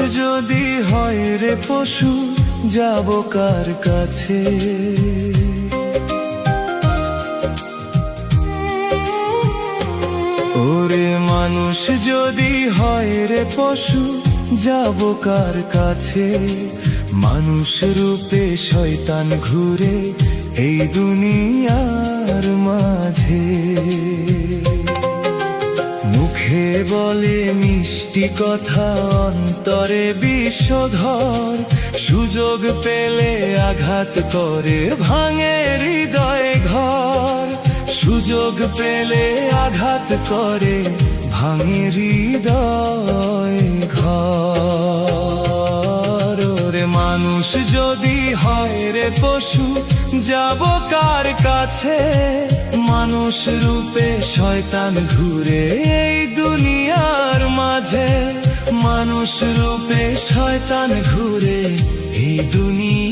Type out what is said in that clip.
যদি হয় রে পশু, যাব কার কাছে? ওরে মানুষ যদি হয় রে পশু, যাব কার কাছে? মানুষ রূপে শয়তান ঘুরে এই দুনিয়ার মাঝে। মুখে বলে মিষ্টি কথা, অন্তরে বিষধর, সুযোগ পেলে আঘাত করে ভাঙে হৃদয় ঘর। সুযোগ পেলে আঘাত করে ভাঙে হৃদয় ঘর। ওরে মানুষ যদি হয় রে পশু, যাব কার কাছে? মানুষ রূপে শয়তান ঘুরে এই দুনিয়ার মাঝে। মানুষ রূপে শয়তান ঘুরে এই দুনিয়া।